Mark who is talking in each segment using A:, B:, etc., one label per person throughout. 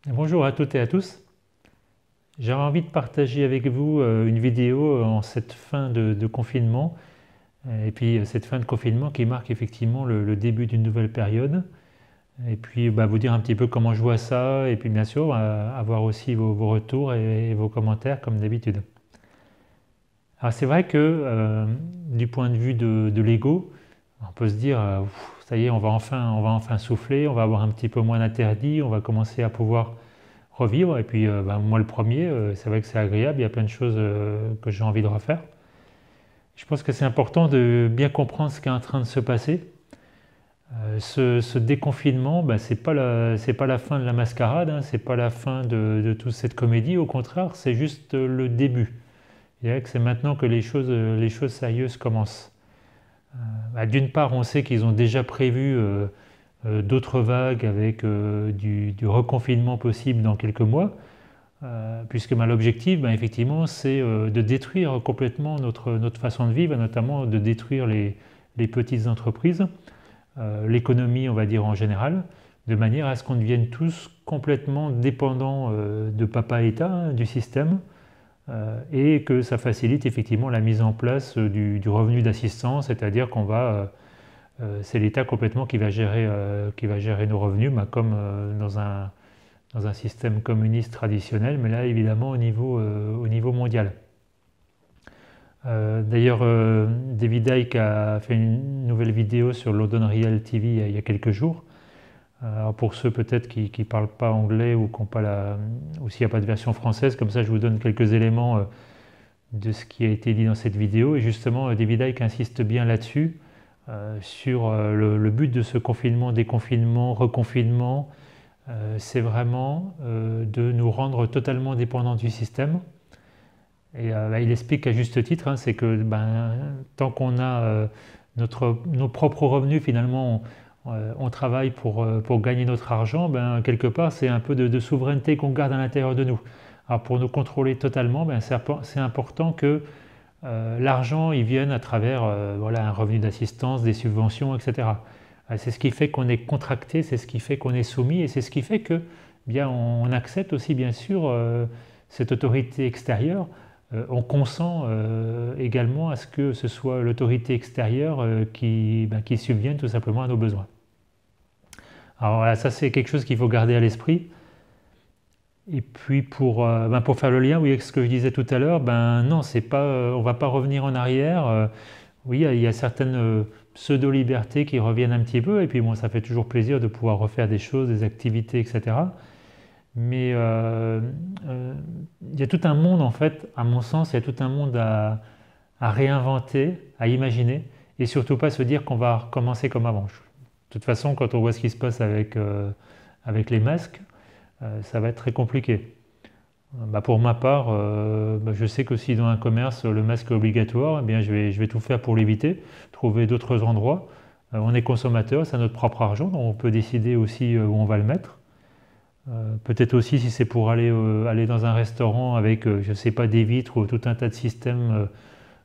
A: Bonjour à toutes et à tous. J'avais envie de partager avec vous une vidéo en cette fin de confinement et puis cette fin de confinement qui marque effectivement le début d'une nouvelle période et puis vous dire un petit peu comment je vois ça et puis bien sûr avoir aussi vos retours et vos commentaires comme d'habitude. Alors c'est vrai que du point de vue de l'ego, on peut se dire ça y est, on va enfin souffler, on va avoir un petit peu moins d'interdits, on va commencer à pouvoir revivre. Et puis moi le premier, c'est vrai que c'est agréable, il y a plein de choses que j'ai envie de refaire. Je pense que c'est important de bien comprendre ce qui est en train de se passer. Ce déconfinement, c'est pas la fin de la mascarade, hein, c'est pas la fin de toute cette comédie, au contraire, c'est juste le début. Je dirais que c'est maintenant que les choses sérieuses commencent. D'une part, on sait qu'ils ont déjà prévu d'autres vagues avec du reconfinement possible dans quelques mois. Puisque l'objectif, effectivement, c'est de détruire complètement notre façon de vivre, notamment de détruire les petites entreprises, l'économie, on va dire en général, de manière à ce qu'on devienne tous complètement dépendants de papa État, hein, du système, et que ça facilite effectivement la mise en place du revenu d'assistance, c'est-à-dire c'est l'État complètement qui va gérer nos revenus, comme dans un système communiste traditionnel, mais là évidemment au niveau mondial. D'ailleurs, David Icke a fait une nouvelle vidéo sur London Real TV il y a quelques jours. Alors pour ceux peut-être qui ne parlent pas anglais ou ou s'il n'y a pas de version française, comme ça je vous donne quelques éléments de ce qui a été dit dans cette vidéo. Et justement, David Icke insiste bien là-dessus, sur le but de ce confinement, déconfinement, reconfinement, c'est vraiment de nous rendre totalement dépendants du système. Et il explique à juste titre, hein, c'est que tant qu'on a nos propres revenus, finalement, on travaille pour gagner notre argent, quelque part, c'est un peu de souveraineté qu'on garde à l'intérieur de nous. Alors pour nous contrôler totalement, c'est important que l'argent il vienne à travers un revenu d'assistance, des subventions, etc. C'est ce qui fait qu'on est contracté, c'est ce qui fait qu'on est soumis et c'est ce qui fait que on accepte aussi bien sûr cette autorité extérieure. On consent également à ce que ce soit l'autorité extérieure qui subvienne tout simplement à nos besoins. Alors voilà, ça c'est quelque chose qu'il faut garder à l'esprit. Et puis pour faire le lien, oui, avec ce que je disais tout à l'heure, non, c'est pas, on ne va pas revenir en arrière. Oui, il y a certaines pseudo-libertés qui reviennent un petit peu, et puis ça fait toujours plaisir de pouvoir refaire des choses, des activités, etc. Mais il y a tout un monde, en fait, à mon sens, il y a tout un monde à réinventer, à imaginer, et surtout pas se dire qu'on va recommencer comme avant. De toute façon, quand on voit ce qui se passe avec les masques, ça va être très compliqué. Pour ma part, je sais que si dans un commerce le masque est obligatoire, je vais tout faire pour l'éviter, trouver d'autres endroits. On est consommateur, c'est notre propre argent, donc on peut décider aussi où on va le mettre. Peut-être aussi si c'est pour aller dans un restaurant avec, je ne sais pas, des vitres ou tout un tas de systèmes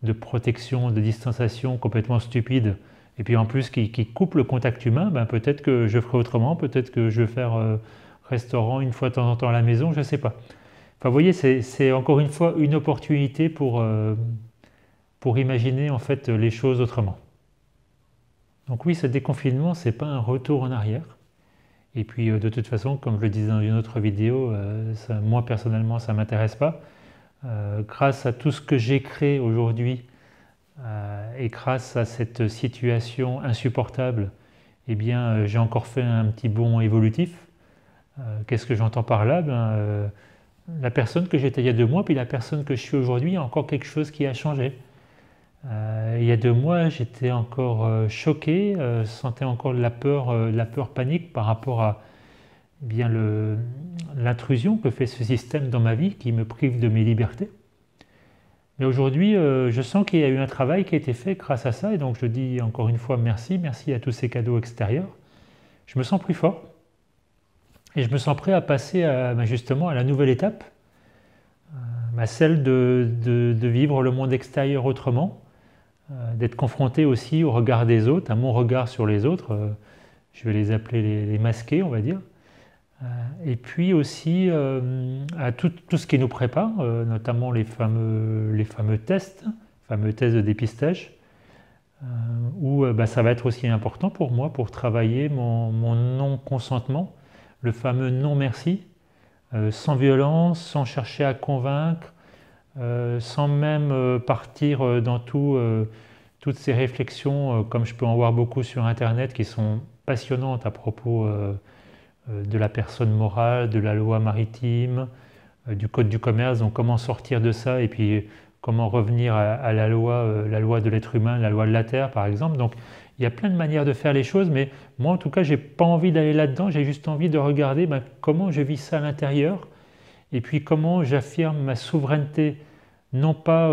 A: de protection, de distanciation complètement stupides, et puis en plus qui coupent le contact humain, peut-être que je ferai autrement, peut-être que je vais faire restaurant une fois de temps en temps à la maison, je ne sais pas. Enfin, vous voyez, c'est encore une fois une opportunité pour imaginer en fait les choses autrement. Donc oui, ce déconfinement, ce n'est pas un retour en arrière. Et puis de toute façon, comme je le disais dans une autre vidéo, moi personnellement, ça ne m'intéresse pas. Grâce à tout ce que j'ai créé aujourd'hui et grâce à cette situation insupportable, j'ai encore fait un petit bond évolutif. Qu'est-ce que j'entends par là? La personne que j'étais il y a 2 mois, puis la personne que je suis aujourd'hui, il y a encore quelque chose qui a changé. Il y a 2 mois, j'étais encore choqué, sentais encore de la peur panique par rapport à l'intrusion que fait ce système dans ma vie qui me prive de mes libertés. Mais aujourd'hui, je sens qu'il y a eu un travail qui a été fait grâce à ça, et donc je dis encore une fois merci à tous ces cadeaux extérieurs. Je me sens plus fort, et je me sens prêt à passer justement à la nouvelle étape, celle de vivre le monde extérieur autrement, d'être confronté aussi au regard des autres, à mon regard sur les autres, je vais les appeler les masqués, on va dire, Et puis aussi à tout ce qui nous prépare, notamment les fameux tests de dépistage, où bah, ça va être aussi important pour moi pour travailler mon non-consentement, le fameux non-merci, sans violence, sans chercher à convaincre, sans même partir dans toutes ces réflexions, comme je peux en voir beaucoup sur Internet, qui sont passionnantes à propos de la personne morale, de la loi maritime, du code du commerce, donc comment sortir de ça et puis comment revenir à la loi de l'être humain, la loi de la Terre par exemple. Donc il y a plein de manières de faire les choses, mais moi en tout cas j'ai pas envie d'aller là-dedans, j'ai juste envie de regarder comment je vis ça à l'intérieur et puis comment j'affirme ma souveraineté, non pas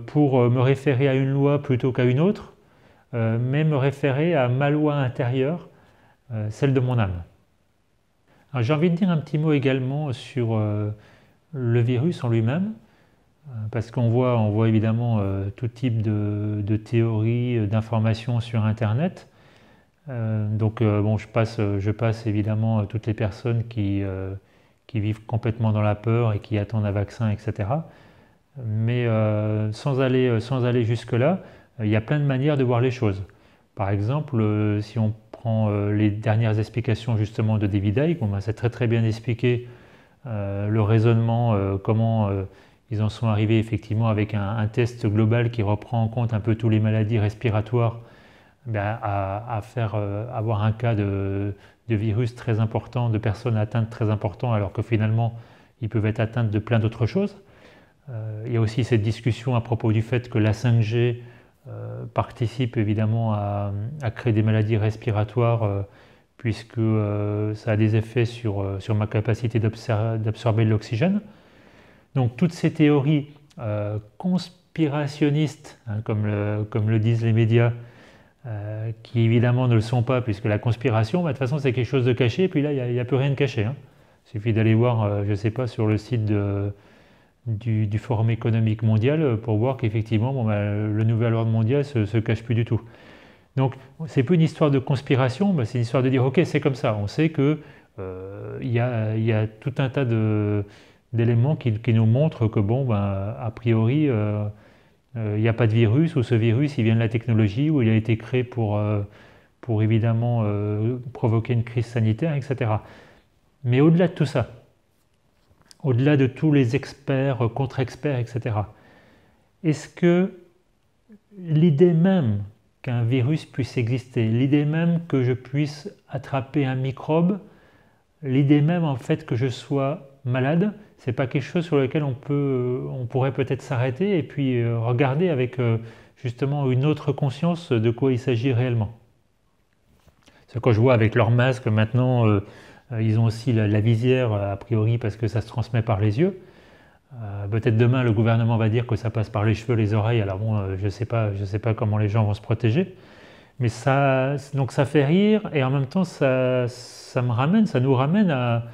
A: pour me référer à une loi plutôt qu'à une autre, mais me référer à ma loi intérieure, celle de mon âme. Alors j'ai envie de dire un petit mot également sur le virus en lui-même, parce qu'on voit évidemment tout type de théories, d'informations sur Internet. Donc bon, je passe évidemment toutes les personnes qui vivent complètement dans la peur et qui attendent un vaccin, etc. Mais sans aller jusque-là, il y a plein de manières de voir les choses. Par exemple, si on prend les dernières explications justement de David Icke, bon, ben, c'est très très bien expliqué le raisonnement, comment ils en sont arrivés effectivement avec un test global qui reprend en compte un peu toutes les maladies respiratoires, ben, à faire avoir un cas de virus très important, de personnes atteintes très important, alors que finalement ils peuvent être atteintes de plein d'autres choses. Il y a aussi cette discussion à propos du fait que la 5G participe évidemment à créer des maladies respiratoires puisque ça a des effets sur ma capacité d'absorber de l'oxygène. Donc toutes ces théories conspirationnistes, hein, comme le disent les médias, qui évidemment ne le sont pas, puisque la conspiration, bah, de toute façon c'est quelque chose de caché, et puis là il n'y a plus rien de caché. Hein. Il suffit d'aller voir, je ne sais pas, sur le site du Forum économique mondial pour voir qu'effectivement bon, bah, le nouvel ordre mondial se cache plus du tout. Donc c'est plus une histoire de conspiration, bah, c'est une histoire de dire ok c'est comme ça, on sait que y a tout un tas d'éléments qui nous montrent que bon bah, a priori il n'y a pas de virus, ou ce virus il vient de la technologie, ou il a été créé pour évidemment provoquer une crise sanitaire, etc. Mais au-delà de tout ça, au-delà de tous les experts, contre-experts, etc., est-ce que l'idée même qu'un virus puisse exister, l'idée même que je puisse attraper un microbe, l'idée même en fait que je sois malade, c'est pas quelque chose sur lequel on pourrait peut-être s'arrêter et puis regarder avec justement une autre conscience de quoi il s'agit réellement. C'est quand je vois avec leur masque maintenant, ils ont aussi la visière a priori parce que ça se transmet par les yeux. Peut-être demain le gouvernement va dire que ça passe par les cheveux, les oreilles. Alors bon, je sais pas comment les gens vont se protéger, mais donc ça fait rire et en même temps ça nous ramène à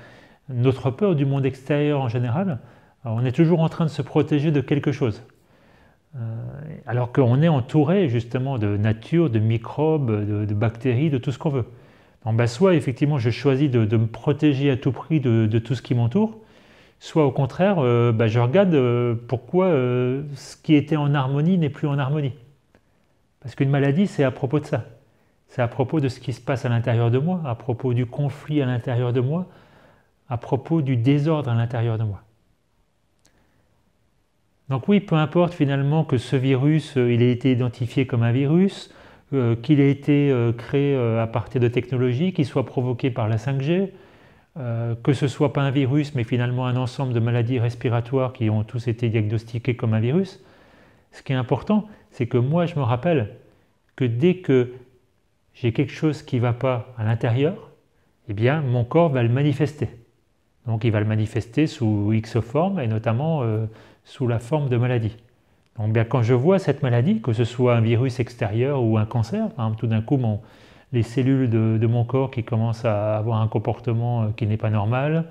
A: notre peur du monde extérieur en général. Alors, on est toujours en train de se protéger de quelque chose, alors qu'on est entouré justement de nature, de microbes, de bactéries, de tout ce qu'on veut. Donc, ben, soit effectivement je choisis de me protéger à tout prix de tout ce qui m'entoure, soit au contraire ben, je regarde pourquoi ce qui était en harmonie n'est plus en harmonie. Parce qu'une maladie c'est à propos de ça. C'est à propos de ce qui se passe à l'intérieur de moi, à propos du conflit à l'intérieur de moi, à propos du désordre à l'intérieur de moi. Donc oui, peu importe finalement que ce virus, il ait été identifié comme un virus, qu'il ait été créé à partir de technologies, qu'il soit provoqué par la 5G, que ce ne soit pas un virus, mais finalement un ensemble de maladies respiratoires qui ont tous été diagnostiquées comme un virus. Ce qui est important, c'est que moi je me rappelle que dès que j'ai quelque chose qui ne va pas à l'intérieur, eh bien mon corps va le manifester. Donc il va le manifester sous X formes, et notamment sous la forme de maladie. Donc bien, quand je vois cette maladie, que ce soit un virus extérieur ou un cancer, par exemple, tout d'un coup les cellules de mon corps qui commencent à avoir un comportement qui n'est pas normal,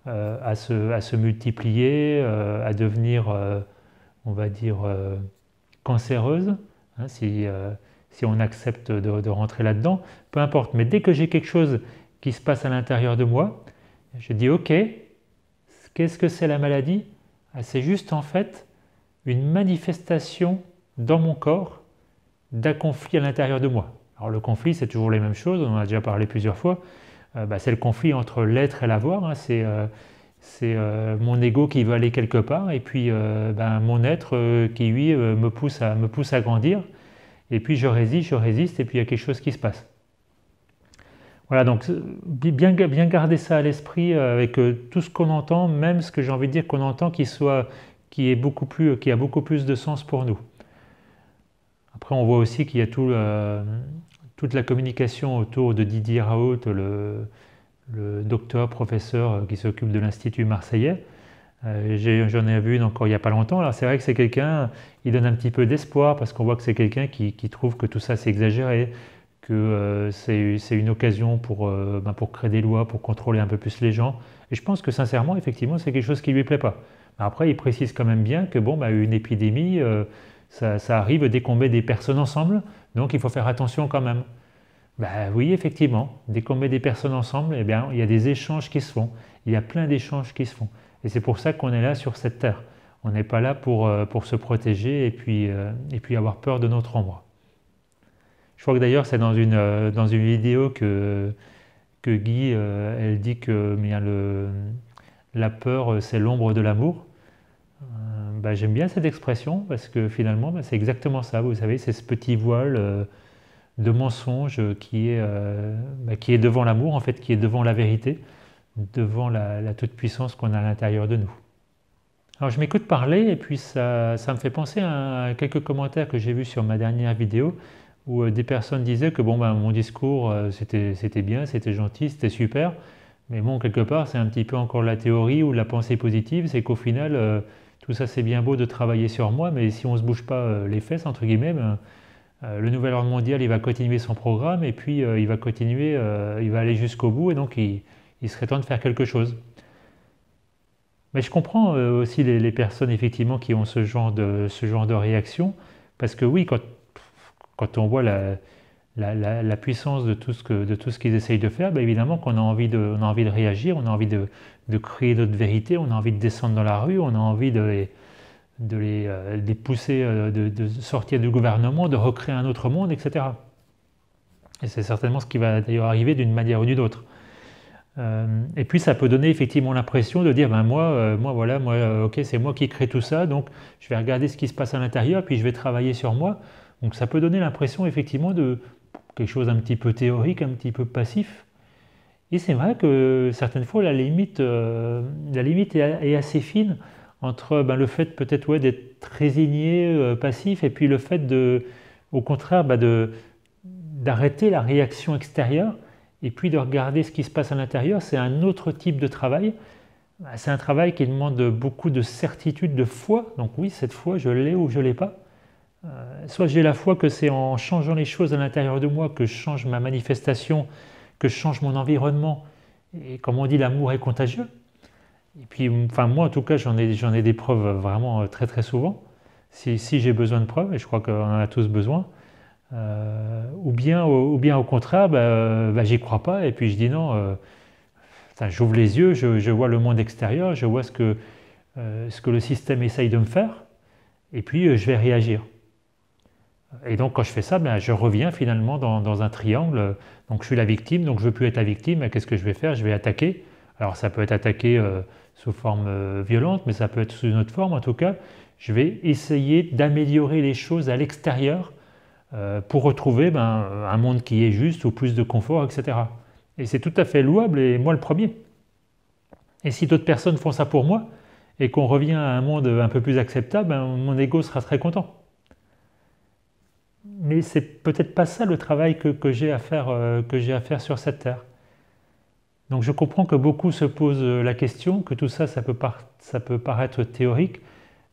A: à se multiplier, à devenir, on va dire, cancéreuses, hein, si on accepte de rentrer là-dedans, peu importe. Mais dès que j'ai quelque chose qui se passe à l'intérieur de moi, Je dis ok, qu'est-ce que c'est la maladie? C'est juste en fait une manifestation dans mon corps d'un conflit à l'intérieur de moi. Alors le conflit, c'est toujours les mêmes choses, on en a déjà parlé plusieurs fois. C'est le conflit entre l'être et l'avoir, hein. C'est mon ego qui veut aller quelque part et puis mon être qui lui me pousse à grandir. Et puis je résiste et puis il y a quelque chose qui se passe. Voilà, donc bien garder ça à l'esprit avec tout ce qu'on entend, même ce que j'ai envie de dire qu'on entend qui a beaucoup plus de sens pour nous. Après, on voit aussi qu'il y a toute la communication autour de Didier Raoult, le docteur, professeur qui s'occupe de l'Institut marseillais. J'en ai vu une encore il n'y a pas longtemps. Alors c'est vrai que c'est quelqu'un, il donne un petit peu d'espoir parce qu'on voit que c'est quelqu'un qui trouve que tout ça c'est exagéré, que c'est une occasion pour créer des lois, pour contrôler un peu plus les gens. Et je pense que sincèrement, effectivement, c'est quelque chose qui ne lui plaît pas. Après, il précise quand même bien que une épidémie, ça arrive dès qu'on met des personnes ensemble, donc il faut faire attention quand même. Oui, effectivement, dès qu'on met des personnes ensemble, eh bien, il y a des échanges qui se font. Il y a plein d'échanges qui se font. Et c'est pour ça qu'on est là sur cette terre. On n'est pas là pour se protéger et puis avoir peur de notre ombre. Je crois que d'ailleurs, c'est dans une vidéo que Guy, elle dit que la peur, c'est l'ombre de l'amour. J'aime bien cette expression parce que finalement, c'est exactement ça. Vous savez, c'est ce petit voile de mensonge qui est devant l'amour, en fait, qui est devant la vérité, devant la toute-puissance qu'on a à l'intérieur de nous. Alors je m'écoute parler et puis ça me fait penser à quelques commentaires que j'ai vus sur ma dernière vidéo où des personnes disaient que mon discours c'était bien, c'était gentil, c'était super, mais bon, quelque part c'est un petit peu encore la théorie ou la pensée positive, c'est qu'au final tout ça c'est bien beau de travailler sur moi, mais si on ne se bouge pas les fesses entre guillemets, le nouvel ordre mondial il va continuer son programme et puis il va continuer, il va aller jusqu'au bout et donc il serait temps de faire quelque chose. Mais je comprends aussi les personnes effectivement qui ont ce genre de réaction, parce que oui, quand on voit la puissance de tout ce qu'ils essayent de faire, évidemment qu'on a envie on a envie de réagir, on a envie de créer notre vérité, on a envie de descendre dans la rue, on a envie de les pousser, de sortir du gouvernement, de recréer un autre monde, etc. Et c'est certainement ce qui va d'ailleurs arriver d'une manière ou d'une autre. Et puis ça peut donner effectivement l'impression de dire ok, c'est moi qui crée tout ça, donc je vais regarder ce qui se passe à l'intérieur, puis je vais travailler sur moi. Donc ça peut donner l'impression effectivement de quelque chose un petit peu théorique, un petit peu passif. Et c'est vrai que certaines fois la limite est assez fine entre le fait peut-être d'être résigné, passif, et puis le fait au contraire d'arrêter la réaction extérieure et puis de regarder ce qui se passe à l'intérieur. C'est un autre type de travail. C'est un travail qui demande beaucoup de certitude, de foi. Donc oui, cette foi, je l'ai ou je ne l'ai pas. Soit j'ai la foi que c'est en changeant les choses à l'intérieur de moi que je change ma manifestation, que je change mon environnement. Et comme on dit, l'amour est contagieux. Et puis, moi en tout cas, j'en ai des preuves vraiment très très souvent. Si j'ai besoin de preuves, et je crois qu'on en a tous besoin, ou bien au contraire, j'y crois pas et puis je dis non, j'ouvre les yeux, je vois le monde extérieur, je vois ce que le système essaye de me faire et puis je vais réagir. Et donc quand je fais ça, je reviens finalement dans un triangle. Donc je suis la victime, donc je ne veux plus être la victime. Qu'est-ce que je vais faire? Je vais attaquer. Alors ça peut être attaqué sous forme violente, mais ça peut être sous une autre forme. En tout cas, je vais essayer d'améliorer les choses à l'extérieur pour retrouver un monde qui est juste ou plus de confort, etc. Et c'est tout à fait louable, et moi le premier. Et si d'autres personnes font ça pour moi, et qu'on revient à un monde un peu plus acceptable, mon ego sera très content. Mais c'est peut-être pas ça le travail que j'ai à faire sur cette terre. Donc je comprends que beaucoup se posent la question, que tout ça, ça peut paraître théorique,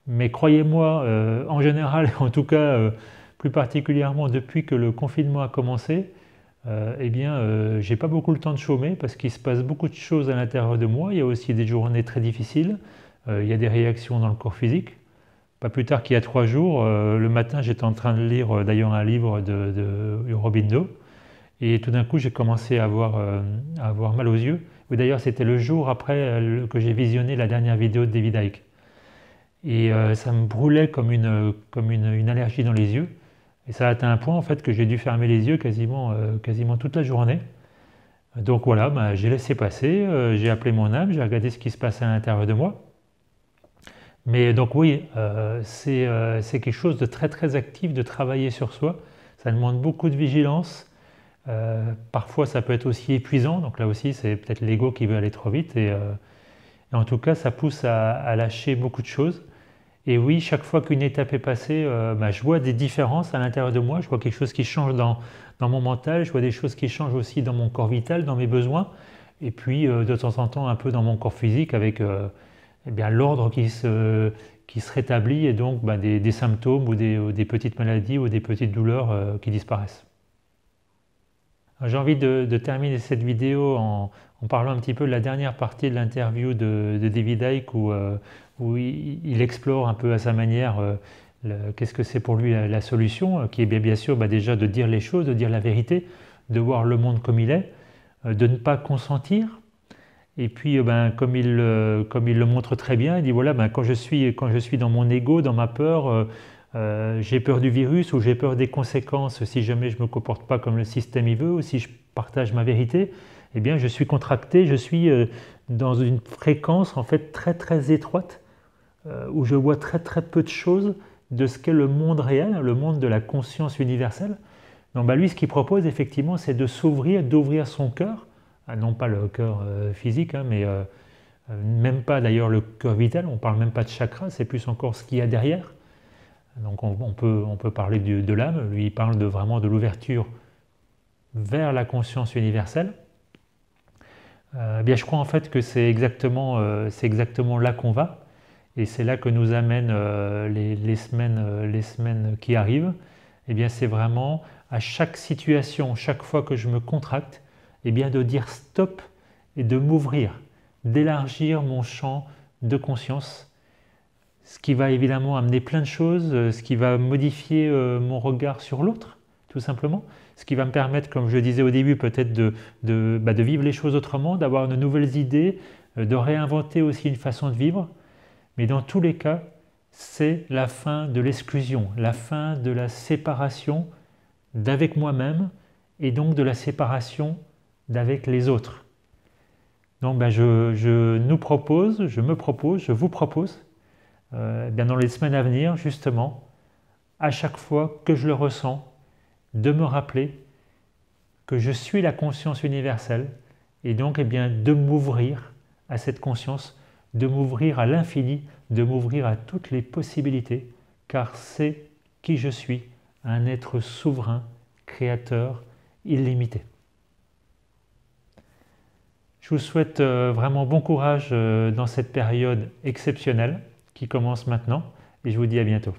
A: mais croyez-moi, en général, en tout cas, plus particulièrement depuis que le confinement a commencé, j'ai pas beaucoup le temps de chômer parce qu'il se passe beaucoup de choses à l'intérieur de moi. Il y a aussi des journées très difficiles, il y a des réactions dans le corps physique. Pas plus tard qu'il y a 3 jours, le matin, j'étais en train de lire d'ailleurs un livre de Aurobindo. Et tout d'un coup, j'ai commencé à avoir mal aux yeux. D'ailleurs, c'était le jour après que j'ai visionné la dernière vidéo de David Icke. Et ça me brûlait comme une allergie dans les yeux. Et ça a atteint un point en fait que j'ai dû fermer les yeux quasiment toute la journée. Donc voilà, bah, j'ai laissé passer, j'ai appelé mon âme, j'ai regardé ce qui se passait à l'intérieur de moi. Mais donc oui, c'est quelque chose de très très actif de travailler sur soi. Ça demande beaucoup de vigilance. Parfois ça peut être aussi épuisant, donc là aussi c'est peut-être l'ego qui veut aller trop vite. Et en tout cas ça pousse à lâcher beaucoup de choses. Et oui, chaque fois qu'une étape est passée, bah, je vois des différences à l'intérieur de moi, je vois quelque chose qui change dans mon mental, je vois des choses qui changent aussi dans mon corps vital, dans mes besoins, et puis de temps en temps un peu dans mon corps physique avec eh bien, l'ordre qui se rétablit et donc bah, des symptômes ou des petites maladies ou des petites douleurs qui disparaissent. J'ai envie de terminer cette vidéo en parlant un petit peu de la dernière partie de l'interview de David Icke où il explore un peu à sa manière qu'est-ce que c'est pour lui la solution, qui est bien sûr bah, déjà de dire les choses, de dire la vérité, de voir le monde comme il est, de ne pas consentir. Et puis, ben, comme il le montre très bien, il dit voilà, ben, quand je suis dans mon ego, dans ma peur, j'ai peur du virus ou j'ai peur des conséquences si jamais je ne me comporte pas comme le système y veut ou si je partage ma vérité, eh bien, je suis contracté, je suis dans une fréquence en fait très très étroite où je vois très très peu de choses de ce qu'est le monde réel, le monde de la conscience universelle. Donc, ben, lui, ce qu'il propose effectivement, c'est de s'ouvrir, d'ouvrir son cœur. Non pas le cœur physique, hein, mais même pas d'ailleurs le cœur vital, on ne parle même pas de chakra, c'est plus encore ce qu'il y a derrière. Donc on peut parler de l'âme, lui il parle vraiment de l'ouverture vers la conscience universelle. Bien, je crois en fait que c'est exactement là qu'on va, et c'est là que nous amènent les semaines qui arrivent. Eh bien, c'est vraiment à chaque situation, chaque fois que je me contracte, eh bien, de dire stop et de m'ouvrir, d'élargir mon champ de conscience, ce qui va évidemment amener plein de choses, ce qui va modifier mon regard sur l'autre, tout simplement, ce qui va me permettre, comme je disais au début, peut-être de vivre les choses autrement, d'avoir de nouvelles idées, de réinventer aussi une façon de vivre. Mais dans tous les cas, c'est la fin de l'exclusion, la fin de la séparation d'avec moi-même et donc de la séparation d'avec les autres. Donc ben, je me propose, je vous propose, bien dans les semaines à venir, justement, à chaque fois que je le ressens, de me rappeler que je suis la conscience universelle et donc eh bien, de m'ouvrir à cette conscience, de m'ouvrir à l'infini, de m'ouvrir à toutes les possibilités, car c'est qui je suis, un être souverain, créateur, illimité. Je vous souhaite vraiment bon courage dans cette période exceptionnelle qui commence maintenant et je vous dis à bientôt.